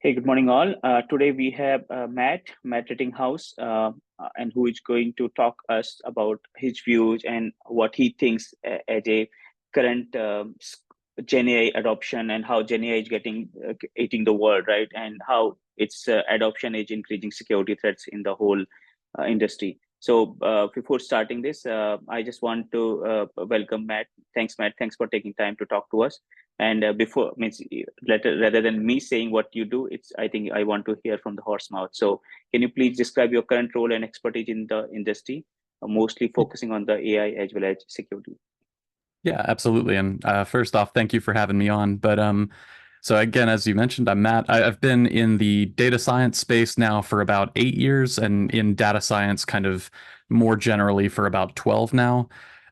Hey, good morning, all. Today we have Matt Rittinghouse, and who is going to talk us about his views and what he thinks as a current Gen AI adoption and how Gen AI is getting eating the world, right? And how its adoption is increasing security threats in the whole industry. So before starting this, I just want to welcome Matt. Thanks, Matt. Thanks for taking time to talk to us. And before means rather than me saying what you do, it's I think I want to hear from the horse mouth. So can you please describe your current role and expertise in the industry, mostly focusing on the AI as well as security? Yeah, absolutely. And first off, thank you for having me on. So again, as you mentioned, I'm Matt. I've been in the data science space now for about 8 years, and in data science, kind of more generally, for about 12 now.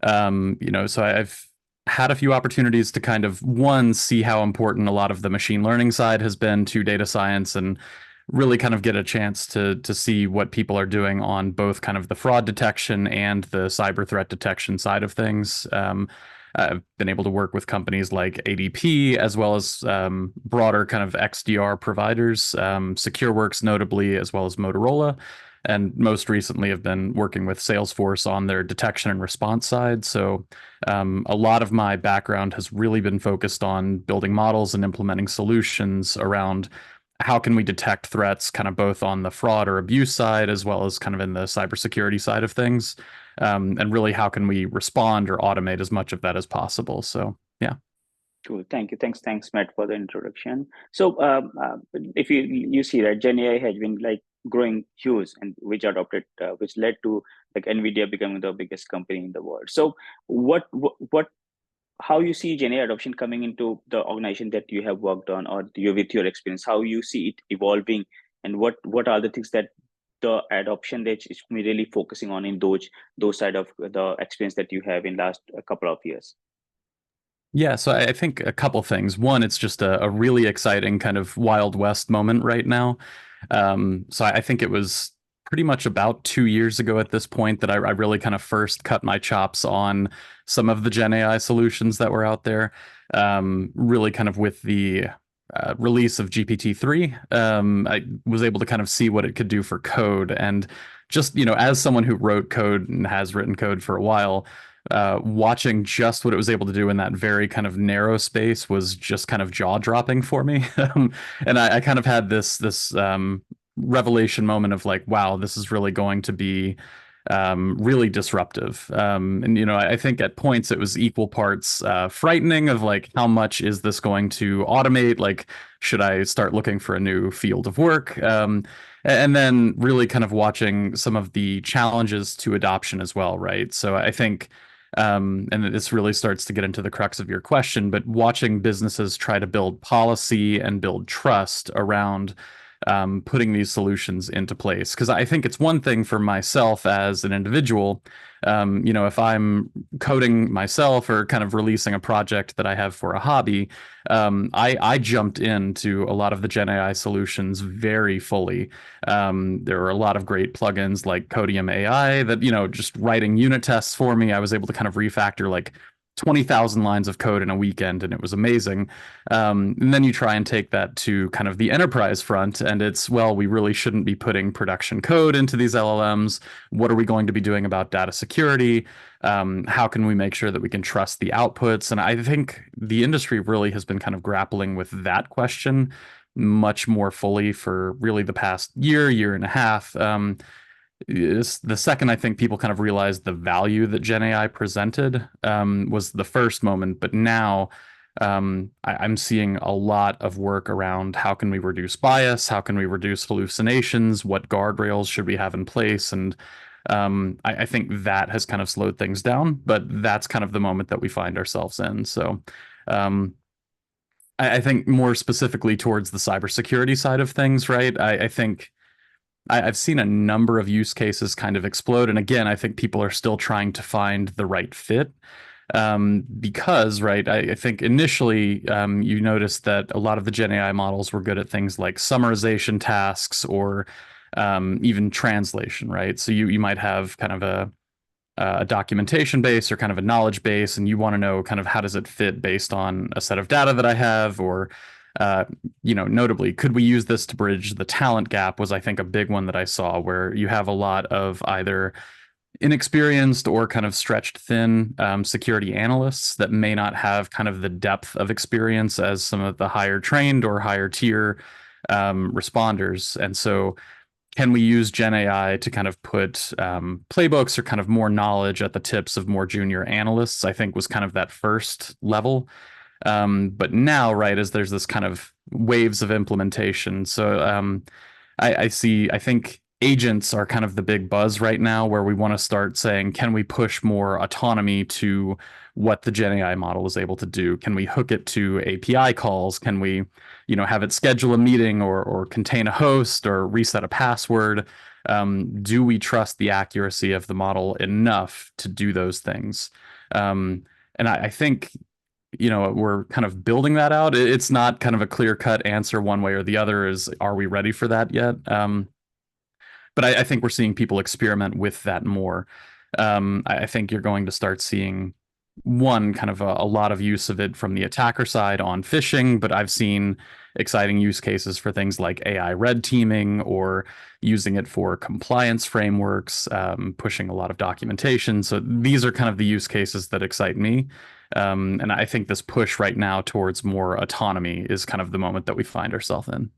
So I've had a few opportunities to kind of one see how important a lot of the machine learning side has been to data science, and really kind of get a chance to see what people are doing on both kind of the fraud detection and the cyber threat detection side of things. I've been able to work with companies like ADP, as well as broader kind of XDR providers, SecureWorks notably, as well as Motorola. And most recently have been working with Salesforce on their detection and response side. So a lot of my background has really been focused on building models and implementing solutions around how can we detect threats kind of both on the fraud or abuse side, as well as kind of in the cybersecurity side of things. And really, how can we respond or automate as much of that as possible? So, yeah. Cool. Thank you. Thanks, Matt, for the introduction. So, if you see that Gen AI has been like growing huge, and which adopted, which led to like Nvidia becoming the biggest company in the world. So, what how you see Gen AI adoption coming into the organization that you have worked on, or you with your experience, how you see it evolving, and what are the things that the adoption that is really focusing on in those side of the experience that you have in last a couple of years. Yeah, so I think a couple things. One, it's just a really exciting kind of Wild West moment right now. So I think it was pretty much about 2 years ago at this point that I really kind of first cut my chops on some of the Gen AI solutions that were out there. Really kind of with the release of GPT-3, I was able to kind of see what it could do for code. And just, as someone who wrote code and has written code for a while, watching just what it was able to do in that very kind of narrow space was just kind of jaw dropping for me. And I kind of had this revelation moment of like, wow, this is really going to be really disruptive. And I think at points it was equal parts frightening of like, how much is this going to automate? Like, should I start looking for a new field of work? And then really kind of watching some of the challenges to adoption as well, right? So I think, and this really starts to get into the crux of your question, but watching businesses try to build policy and build trust around putting these solutions into place. Because I think it's one thing for myself as an individual, if I'm coding myself or kind of releasing a project that I have for a hobby, I jumped into a lot of the Gen AI solutions very fully. There were a lot of great plugins like Codium AI that, just writing unit tests for me, I was able to kind of refactor like 20,000 lines of code in a weekend, and it was amazing. And then you try and take that to kind of the enterprise front, and it's, well, we really shouldn't be putting production code into these LLMs. What are we going to be doing about data security? How can we make sure that we can trust the outputs? And I think the industry really has been kind of grappling with that question much more fully for really the past year and a half. Is the second I think people kind of realized the value that Gen AI presented was the first moment, but now I'm seeing a lot of work around how can we reduce bias, how can we reduce hallucinations, what guardrails should we have in place, and I think that has kind of slowed things down, but that's kind of the moment that we find ourselves in. So um, I think more specifically towards the cybersecurity side of things, right? I think I've seen a number of use cases kind of explode. And again, I think people are still trying to find the right fit. Because, right, I think initially you noticed that a lot of the Gen AI models were good at things like summarization tasks or even translation, right? So you might have kind of a documentation base or kind of a knowledge base, and you want to know kind of how does it fit based on a set of data that I have, or Uh, Notably, could we use this to bridge the talent gap was, I think, a big one that I saw where you have a lot of either inexperienced or kind of stretched thin security analysts that may not have kind of the depth of experience as some of the higher trained or higher tier responders. And so, can we use Gen AI to kind of put playbooks or kind of more knowledge at the tips of more junior analysts? I think was kind of that first level. But now, right, as there's this kind of waves of implementation. So I think agents are kind of the big buzz right now where we want to start saying, can we push more autonomy to what the Gen AI model is able to do? Can we hook it to API calls? Can we, have it schedule a meeting or contain a host or reset a password? Do we trust the accuracy of the model enough to do those things? And I think we're kind of building that out. It's not kind of a clear cut answer one way or the other. Is are we ready for that yet? But I think we're seeing people experiment with that more. I think you're going to start seeing one kind of a lot of use of it from the attacker side on phishing, but I've seen exciting use cases for things like AI red teaming or using it for compliance frameworks, pushing a lot of documentation. So these are kind of the use cases that excite me. And I think this push right now towards more autonomy is kind of the moment that we find ourselves in.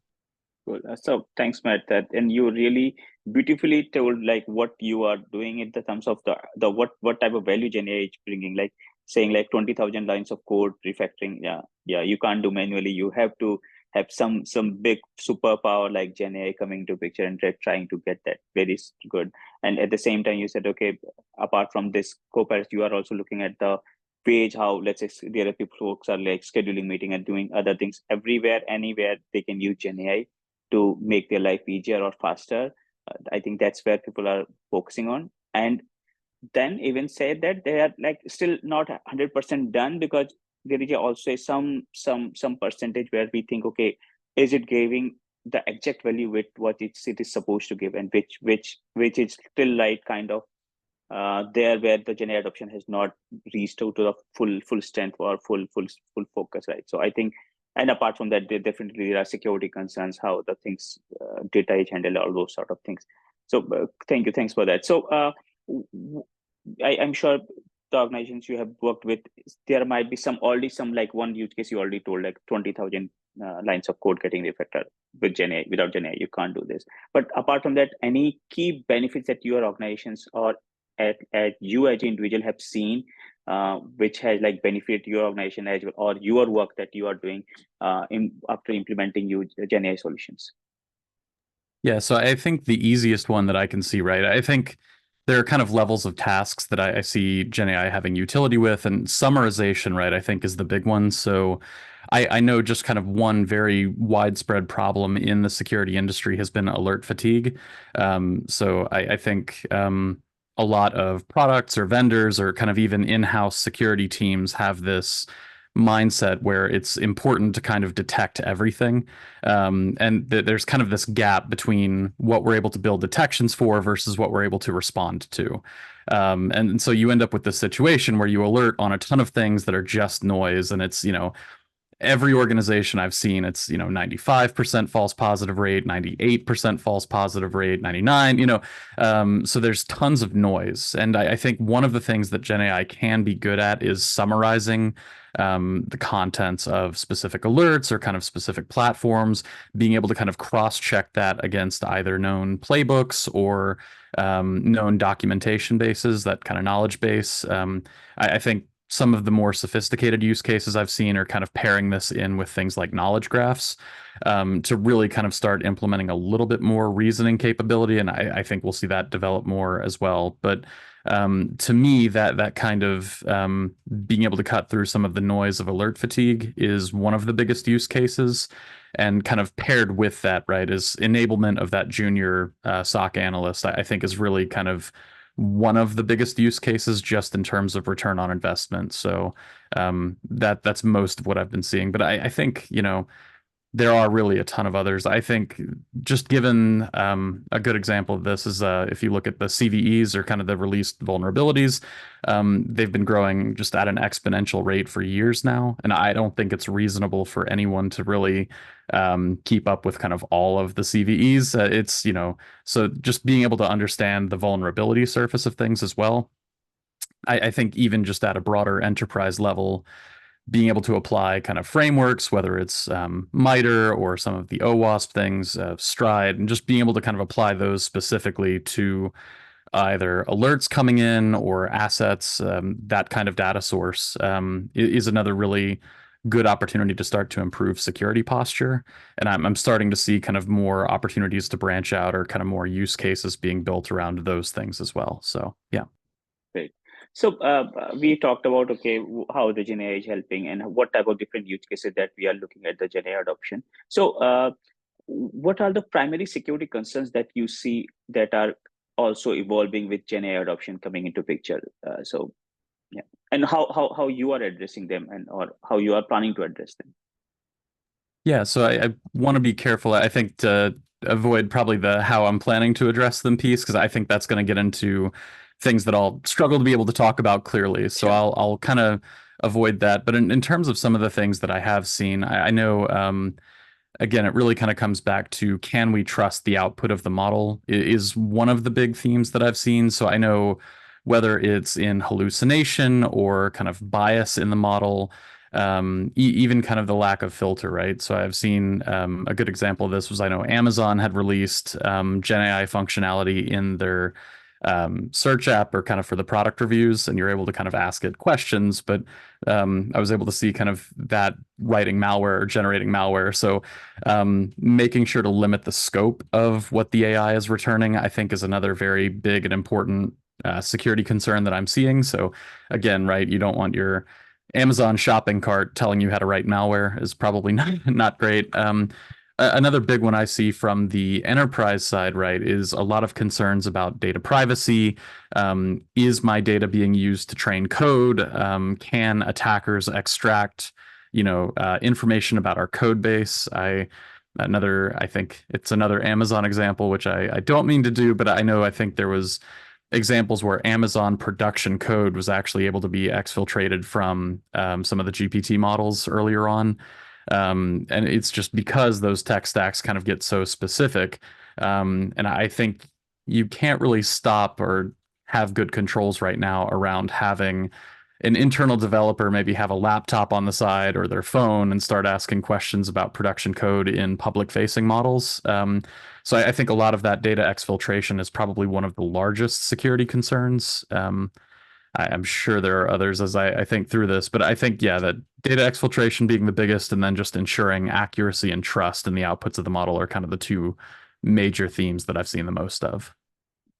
Cool. So thanks, Matt. That and you really beautifully told like what you are doing in the terms of the what type of value Gen AI is bringing. Like saying like 20,000 lines of code refactoring. Yeah, yeah. You can't do manually. You have to have some big superpower like Gen AI coming to picture and trying to get that very good. And at the same time, you said okay, apart from this Copilot, you are also looking at the page how let's say the other people folks are like scheduling meeting and doing other things everywhere anywhere they can use Gen AI to make their life easier or faster. I think that's where people are focusing on. And then even say that they are like still not 100% done because there is also some percentage where we think, okay, is it giving the exact value with what it is supposed to give, and which is still like kind of there where the Gen AI adoption has not reached out to the full strength or full focus, right? So I think, and apart from that, there are security concerns, how the things data is handled, all those sort of things. So thanks for that. So I'm sure the organizations you have worked with, there might be some like one use case you already told, like 20,000 lines of code getting refactored with Gen AI. Without Gen AI, you can't do this. But apart from that, any key benefits that your organizations or at you as an individual have seen which has like benefit your organization as well, or your work that you are doing after implementing you Gen AI solutions? Yeah, so I think the easiest one that I can see, right? I think there are kind of levels of tasks that I see Gen AI having utility with, and summarization, right, I think is the big one. So I know just kind of one very widespread problem in the security industry has been alert fatigue. So I think a lot of products or vendors or kind of even in-house security teams have this mindset where it's important to kind of detect everything. And there's kind of this gap between what we're able to build detections for versus what we're able to respond to. And so you end up with this situation where you alert on a ton of things that are just noise, and it's, every organization I've seen, it's, 95% false positive rate, 98% false positive rate, 99, so there's tons of noise. And I think one of the things that Gen AI can be good at is summarizing the contents of specific alerts or kind of specific platforms, being able to kind of cross-check that against either known playbooks or known documentation bases, that kind of knowledge base. I think some of the more sophisticated use cases I've seen are kind of pairing this in with things like knowledge graphs to really kind of start implementing a little bit more reasoning capability. And I think we'll see that develop more as well. But to me, that kind of being able to cut through some of the noise of alert fatigue is one of the biggest use cases. And kind of paired with that, right, is enablement of that junior SOC analyst, I think is really kind of one of the biggest use cases just in terms of return on investment. So that's most of what I've been seeing. But I think, there are really a ton of others. I think just given a good example of this is if you look at the CVEs or kind of the released vulnerabilities, they've been growing just at an exponential rate for years now. And I don't think it's reasonable for anyone to really keep up with kind of all of the CVEs. It's, so just being able to understand the vulnerability surface of things as well. I think even just at a broader enterprise level, being able to apply kind of frameworks, whether it's MITRE or some of the OWASP things, Stride, and just being able to kind of apply those specifically to either alerts coming in or assets, that kind of data source is another really good opportunity to start to improve security posture. And I'm starting to see kind of more opportunities to branch out or kind of more use cases being built around those things as well. So, yeah. Great. So we talked about how the Gen AI is helping and what type of different use cases that we are looking at the Gen AI adoption. So what are the primary security concerns that you see that are also evolving with Gen AI adoption coming into picture? So yeah, and how you are addressing them and or how you are planning to address them. Yeah, so I want to be careful, I think, to avoid probably the how I'm planning to address them piece, because I think that's going to get into things that I'll struggle to be able to talk about clearly. So Sure. I'll kind of avoid that. But in terms of some of the things that I have seen, I know again, it really kind of comes back to, can we trust the output of the model is one of the big themes that I've seen. So I know whether it's in hallucination or kind of bias in the model, even kind of the lack of filter, right? So I've seen a good example of this was, I know Amazon had released Gen AI functionality in their search app or kind of for the product reviews, and you're able to kind of ask it questions. But I was able to see kind of that writing malware or generating malware. So making sure to limit the scope of what the AI is returning, I think, is another very big and important security concern that I'm seeing. So again, right, you don't want your Amazon shopping cart telling you how to write malware is probably not great. Another big one I see from the enterprise side, right, is a lot of concerns about data privacy. Is my data being used to train code? Can attackers extract, information about our code base? I think it's another Amazon example, which I don't mean to do, but I think there was examples where Amazon production code was actually able to be exfiltrated from some of the GPT models earlier on. And it's just because those tech stacks kind of get so specific. And I think you can't really stop or have good controls right now around having an internal developer maybe have a laptop on the side or their phone and start asking questions about production code in public facing models. So I think a lot of that data exfiltration is probably one of the largest security concerns. I'm sure there are others as I think through this, but I think, yeah, that data exfiltration being the biggest and then just ensuring accuracy and trust in the outputs of the model are kind of the two major themes that I've seen the most of.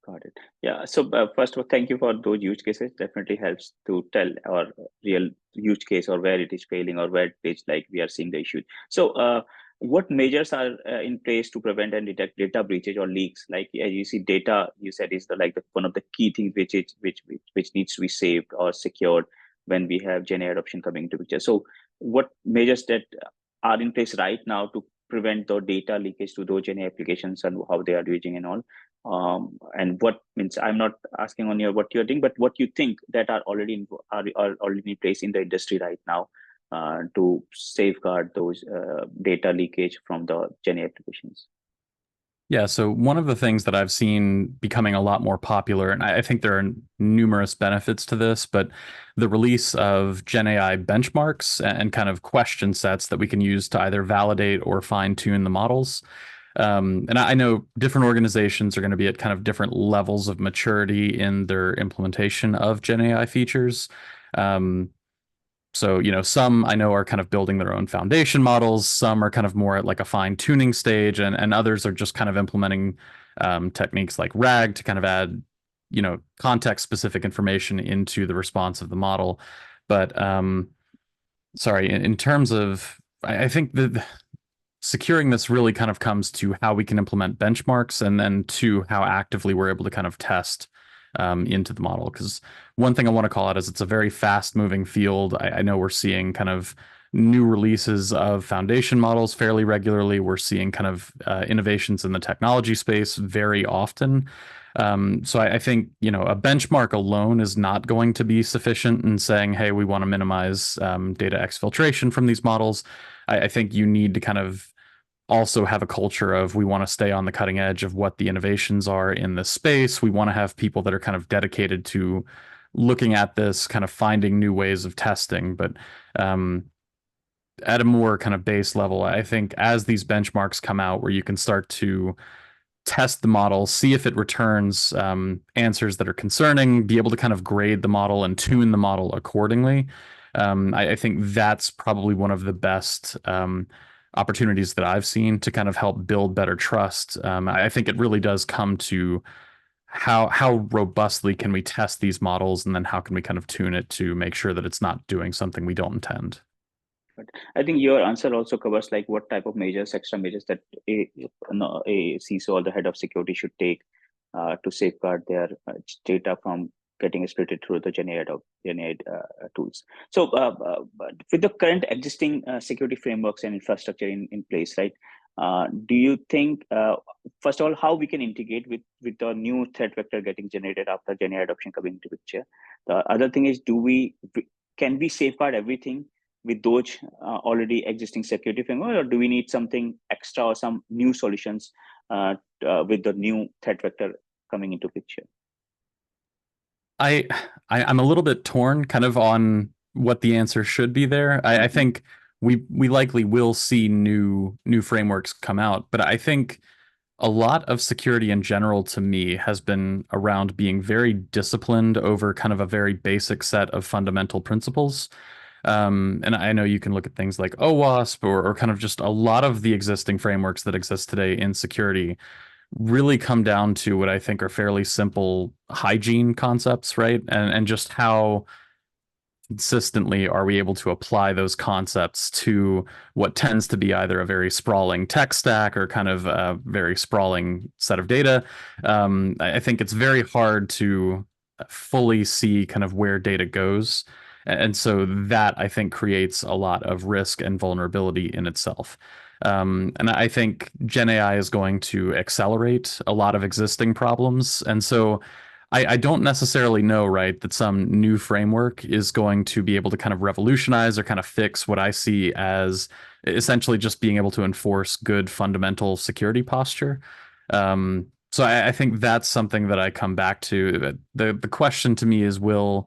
Got it. Yeah. So first of all, thank you for those use cases. Definitely helps to tell our real use case or where it is failing or where it is like we are seeing the issue. So what measures are in place to prevent and detect data breaches or leaks? Like as you see, data you said is one of the key things which needs to be saved or secured when we have Gen AI adoption coming into picture. So what measures that are in place right now to prevent the data leakage to those Gen AI applications and how they are using and all? And what means, I'm not asking on your what you're doing, but what you think that are are already in place in the industry right now to safeguard those data leakage from the Gen AI applications. Yeah, so one of the things that I've seen becoming a lot more popular, and I think there are numerous benefits to this, but the release of Gen AI benchmarks and kind of question sets that we can use to either validate or fine tune the models. And I know different organizations are going to be at kind of different levels of maturity in their implementation of Gen AI features. Um, so, some I know are kind of building their own foundation models. Some are kind of more at like a fine tuning stage, and others are just kind of implementing techniques like RAG to kind of add, context specific information into the response of the model. But sorry, in terms of, I think that securing this really kind of comes to how we can implement benchmarks and then to how actively we're able to kind of test into the model. Because one thing I want to call out is it's a very fast moving field. I know we're seeing kind of new releases of foundation models fairly regularly. We're seeing kind of innovations in the technology space very often. So I think, a benchmark alone is not going to be sufficient in saying, hey, we want to minimize data exfiltration from these models. I think you need to kind of also have a culture of we want to stay on the cutting edge of what the innovations are in this space. We want to have people that are kind of dedicated to looking at this, kind of finding new ways of testing. But at a more kind of base level, I think as these benchmarks come out where you can start to test the model, see if it returns answers that are concerning, be able to kind of grade the model and tune the model accordingly. I think that's probably one of the best opportunities that I've seen to kind of help build better trust. I think it really does come to how robustly can we test these models, and then how can we kind of tune it to make sure that it's not doing something we don't intend. But I think your answer also covers like what type of measures, extra measures that a CISO or the head of security should take to safeguard their data from getting exploited through the GenAI tools. So, but with the current existing security frameworks and infrastructure in place, right? Do you think, first of all, how we can integrate with the new threat vector getting generated after GenAI adoption coming into picture? The other thing is, can we safeguard everything with those already existing security framework, or do we need something extra or some new solutions with the new threat vector coming into picture? I'm a little bit torn kind of on what the answer should be there. I think we likely will see new frameworks come out, but I think a lot of security in general to me has been around being very disciplined over kind of a very basic set of fundamental principles. And I know you can look at things like OWASP or kind of just a lot of the existing frameworks that exist today in security really come down to what I think are fairly simple hygiene concepts, right? And just how consistently are we able to apply those concepts to what tends to be either a very sprawling tech stack or kind of a very sprawling set of data. I think it's very hard to fully see kind of where data goes. And so that I think creates a lot of risk and vulnerability in itself. And I think Gen AI is going to accelerate a lot of existing problems. And so I don't necessarily know, right, that some new framework is going to be able to kind of revolutionize or kind of fix what I see as essentially just being able to enforce good fundamental security posture. So I think that's something that I come back to. The question to me is, will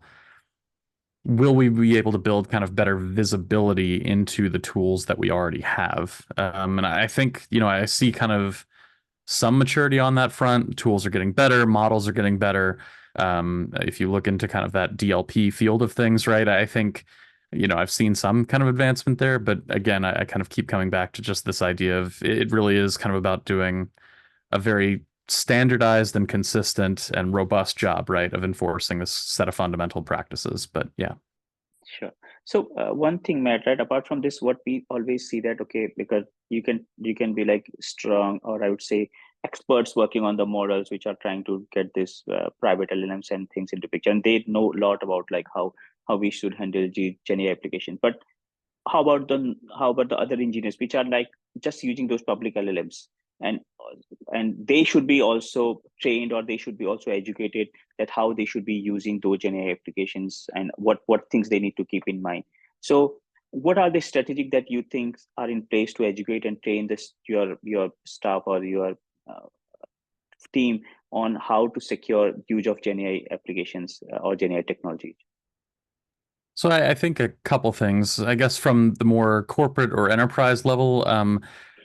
we be able to build kind of better visibility into the tools that we already have? And I think, I see kind of some maturity on that front. Tools are getting better, models are getting better. If you look into kind of that DLP field of things, right, I think, I've seen some kind of advancement there. But again, I kind of keep coming back to just this idea of it really is kind of about doing a very standardized and consistent and robust job, right, of enforcing this set of fundamental practices. But yeah. Sure. So one thing, Matt, right? Apart from this, what we always see that okay, because you can be like strong, or I would say experts working on the models which are trying to get this private LLMs and things into picture, and they know a lot about like how we should handle Gen AI application. But how about the other engineers which are like just using those public LLMs, and and they should be also trained, or they should be also educated that how they should be using those Gen AI applications and what things they need to keep in mind. So what are the strategic that you think are in place to educate and train this your staff or your uh, team on how to secure use of Gen AI applications or Gen AI technology? So I think a couple things. I guess from the more corporate or enterprise level,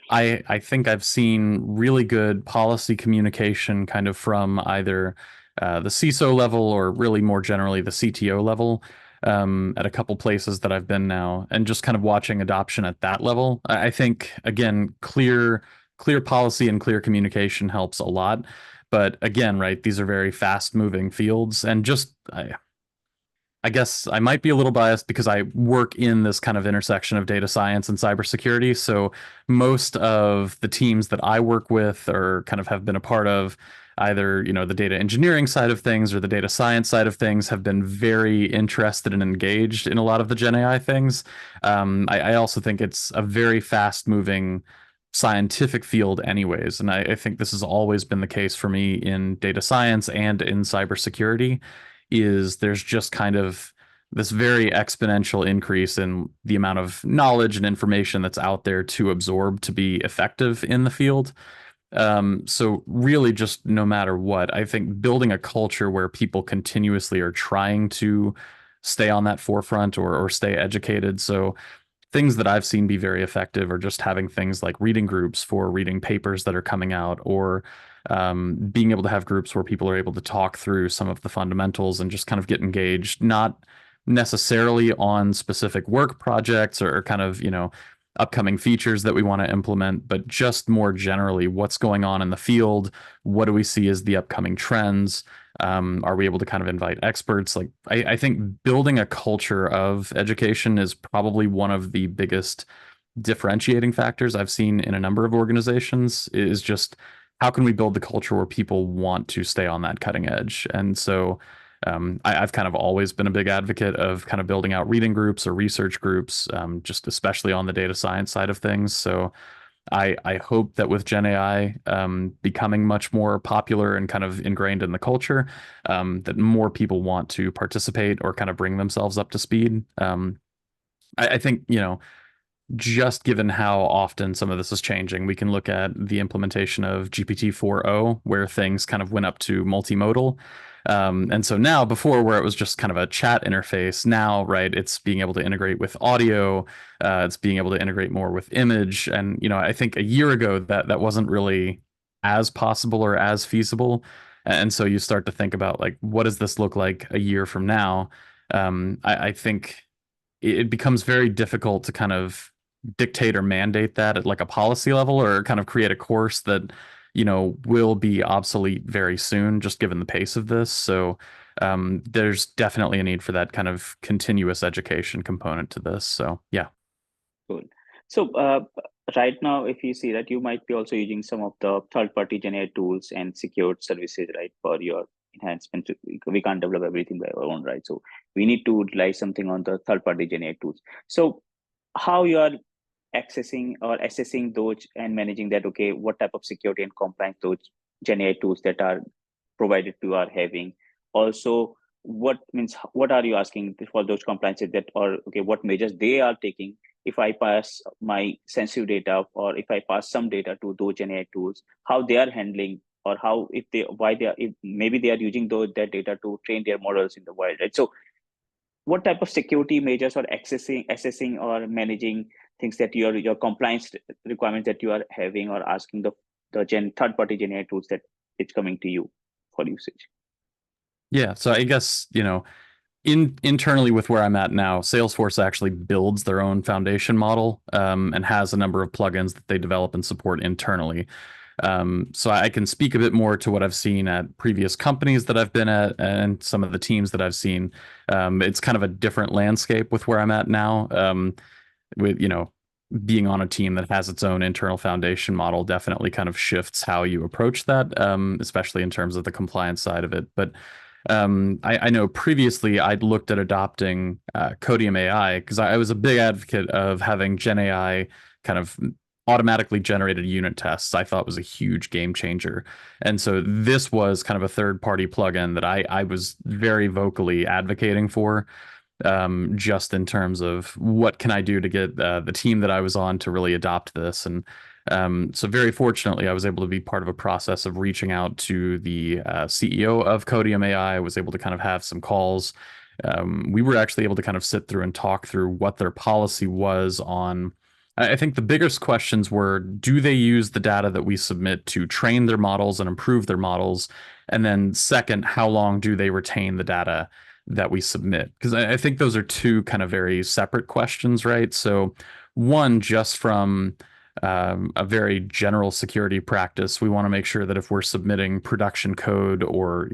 I think I've seen really good policy communication kind of from either the CISO level or really more generally the CTO level at a couple places that I've been now, and just kind of watching adoption at that level. I think again, clear policy and clear communication helps a lot. But again, right, these are very fast moving fields, and just I guess I might be a little biased because I work in this kind of intersection of data science and cybersecurity. So most of the teams that I work with or kind of have been a part of, either, the data engineering side of things or the data science side of things have been very interested and engaged in a lot of the Gen AI things. I also think it's a very fast moving scientific field anyways. And I think this has always been the case for me in data science and in cybersecurity, is there's just kind of this very exponential increase in the amount of knowledge and information that's out there to absorb to be effective in the field. So really just no matter what, I think building a culture where people continuously are trying to stay on that forefront or stay educated. So things that I've seen be very effective are just having things like reading groups for reading papers that are coming out, or being able to have groups where people are able to talk through some of the fundamentals and just kind of get engaged, not necessarily on specific work projects or kind of, upcoming features that we want to implement, but just more generally, what's going on in the field? What do we see as the upcoming trends? Are we able to kind of invite experts? Like, I think building a culture of education is probably one of the biggest differentiating factors I've seen in a number of organizations, is just how can we build the culture where people want to stay on that cutting edge? And so I've kind of always been a big advocate of kind of building out reading groups or research groups, just especially on the data science side of things. So I hope that with Gen AI becoming much more popular and kind of ingrained in the culture, that more people want to participate or kind of bring themselves up to speed. I think, just given how often some of this is changing, we can look at the implementation of GPT 4.0, where things kind of went up to multimodal. And so now, before, where it was just kind of a chat interface, now, right, it's being able to integrate with audio, it's being able to integrate more with image. And, I think a year ago that wasn't really as possible or as feasible. And so you start to think about, like, what does this look like a year from now? I think it becomes very difficult to kind of dictate or mandate that at like a policy level, or kind of create a course that will be obsolete very soon, just given the pace of this. So there's definitely a need for that kind of continuous education component to this. So yeah. Cool. So right now, if you see that, you might be also using some of the third-party Gen AI tools and secured services, right, for your enhancement. We can't develop everything by our own, right? So we need to rely something on the third-party Gen AI tools. So how you are accessing or assessing those and managing that? Okay, what type of security and compliance those Gen AI tools that are provided to are having? Also, what are you asking for those compliances that, or okay, what measures they are taking if I pass my sensitive data, or if I pass some data to those Gen AI tools, how they are handling, or how, if they, why they are, if maybe they are using that data to train their models in the wild, right? So what type of security measures or assessing or managing things that your compliance requirements that you are having, or asking the third party Gen AI tools that it's coming to you for usage? Yeah. So I guess, internally with where I'm at now, Salesforce actually builds their own foundation model, and has a number of plugins that they develop and support internally. So I can speak a bit more to what I've seen at previous companies that I've been at and some of the teams that I've seen. It's kind of a different landscape with where I'm at now. With, being on a team that has its own internal foundation model definitely kind of shifts how you approach that, especially in terms of the compliance side of it. But I know previously I'd looked at adopting Codium AI, because I was a big advocate of having Gen AI kind of automatically generated unit tests. I thought was a huge game changer. And so this was kind of a third party plugin that I was very vocally advocating for, just in terms of what can I do to get the team that I was on to really adopt this. And so very fortunately, I was able to be part of a process of reaching out to the CEO of Codium AI. I was able to kind of have some calls. We were actually able to kind of sit through and talk through what their policy was on. I think the biggest questions were, do they use the data that we submit to train their models and improve their models? And then second, how long do they retain the data that we submit? Because I think those are two kind of very separate questions, right? So one, just from a very general security practice, we want to make sure that if we're submitting production code or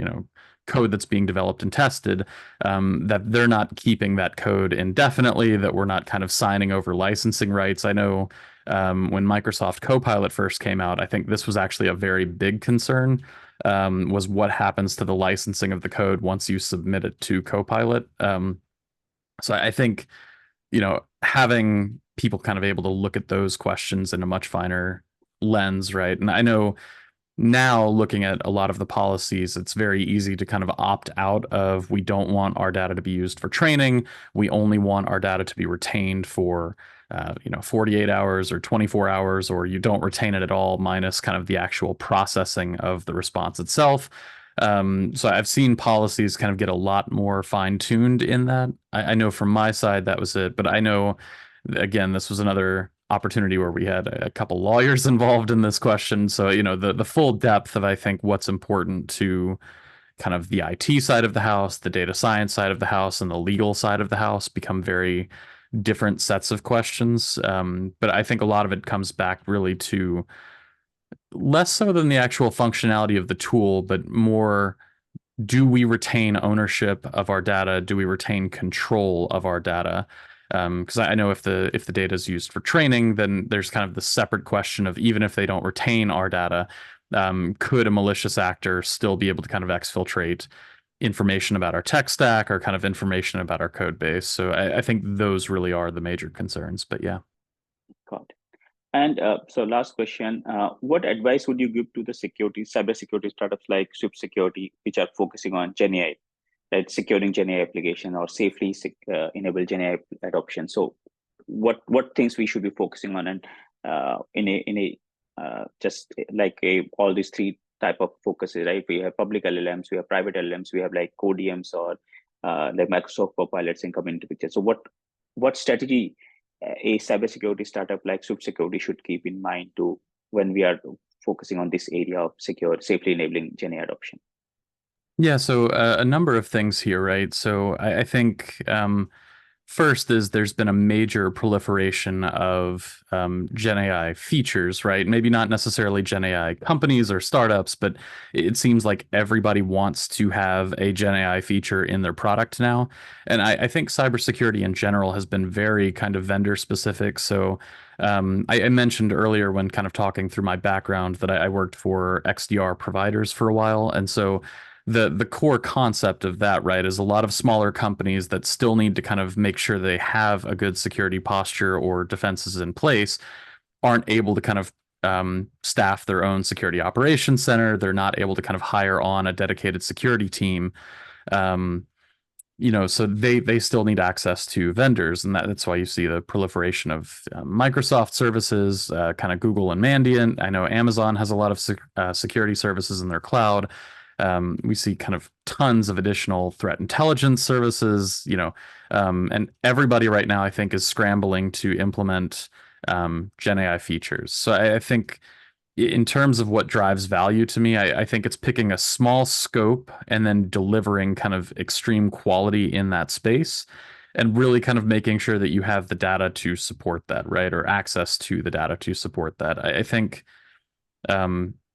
code that's being developed and tested, that they're not keeping that code indefinitely, that we're not kind of signing over licensing rights. I know when Microsoft Copilot first came out, I think this was actually a very big concern, was what happens to the licensing of the code once you submit it to Copilot. So I think, having people kind of able to look at those questions in a much finer lens, right? And I know now looking at a lot of the policies, it's very easy to kind of opt out of, we don't want our data to be used for training. We only want our data to be retained for 48 hours or 24 hours, or you don't retain it at all, minus kind of the actual processing of the response itself. So I've seen policies kind of get a lot more fine-tuned in that. I know from my side that was it, but I know, again, this was another opportunity where we had a couple lawyers involved in this question. So, the full depth of, I think, what's important to kind of the IT side of the house, the data science side of the house, and the legal side of the house become very different sets of questions. But I think a lot of it comes back really to less so than the actual functionality of the tool, but more, do we retain ownership of our data? Do we retain control of our data? Because I know if the data is used for training, then there's kind of the separate question of, even if they don't retain our data, could a malicious actor still be able to kind of exfiltrate information about our tech stack or kind of information about our code base? So I think those really are the major concerns. But yeah. Got it. And so last question, what advice would you give to the cybersecurity startups like Swift Security, which are focusing on Gen AI, like securing Gen AI application or safely enable Gen AI adoption? So what things we should be focusing on, and just like all these three type of focuses, right? We have public LLMs, we have private LLMs, we have like Codiums or like Microsoft Copilots and come into picture. So what strategy a cybersecurity startup like Swift Security should keep in mind to when we are focusing on this area of safely enabling Gen AI adoption? Yeah, so a number of things here, right? So I think first is there's been a major proliferation of Gen AI features, right? Maybe not necessarily Gen AI companies or startups, but it seems like everybody wants to have a Gen AI feature in their product now. And I think cybersecurity in general has been very kind of vendor specific. So I mentioned earlier when kind of talking through my background that I worked for XDR providers for a while. And so the core concept of that, right, is a lot of smaller companies that still need to kind of make sure they have a good security posture or defenses in place aren't able to kind of staff their own security operations center. They're not able to kind of hire on a dedicated security team. Um, so they still need access to vendors, and that's why you see the proliferation of Microsoft services, kind of Google and Mandiant. I know Amazon has a lot of security services in their cloud. We see kind of tons of additional threat intelligence services, and everybody right now, I think, is scrambling to implement Gen AI features. So I think in terms of what drives value to me, I think it's picking a small scope and then delivering kind of extreme quality in that space and really kind of making sure that you have the data to support that, right? Or access to the data to support that. I think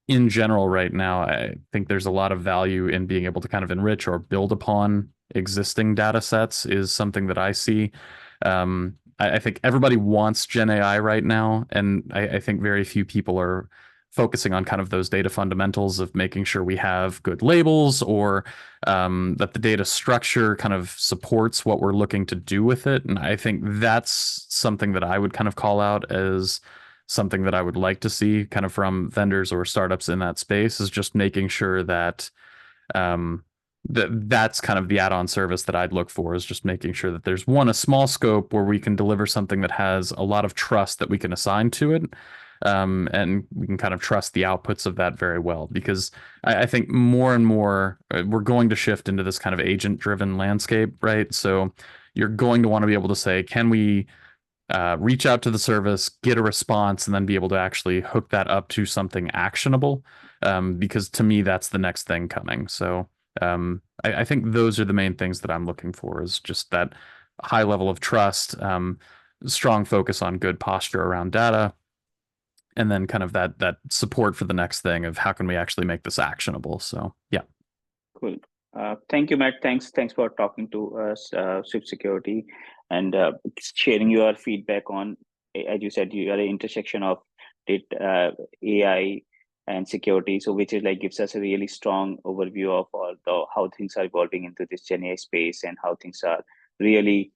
in general right now, I think there's a lot of value in being able to kind of enrich or build upon existing data sets is something that I see. I think everybody wants Gen AI right now, and I think very few people are focusing on kind of those data fundamentals of making sure we have good labels or that the data structure kind of supports what we're looking to do with it. And I think that's something that I would kind of call out as something that I would like to see kind of from vendors or startups in that space, is just making sure that that's kind of the add-on service that I'd look for, is just making sure that there's a small scope where we can deliver something that has a lot of trust that we can assign to it. And we can kind of trust the outputs of that very well, because I think more and more we're going to shift into this kind of agent-driven landscape, right? So you're going to want to be able to say, can we reach out to the service, get a response, and then be able to actually hook that up to something actionable? Because to me, that's the next thing coming. So I think those are the main things that I'm looking for, is just that high level of trust, strong focus on good posture around data, and then kind of that support for the next thing of how can we actually make this actionable. So yeah. Cool. Thank you, Matt. Thanks for talking to us, Swift Security, and sharing your feedback on as you said, you are an intersection of AI and security. So which is like gives us a really strong overview of all the how things are evolving into this Gen AI space and how things are really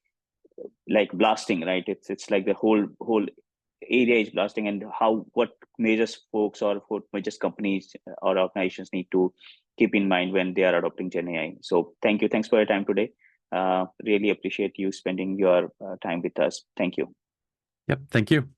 like blasting, right? It's like the whole area is blasting, and how what major folks or what major companies or organizations need to keep in mind when they are adopting Gen AI. So thanks for your time today. Really appreciate you spending your time with us. Thank you. Yep, thank you.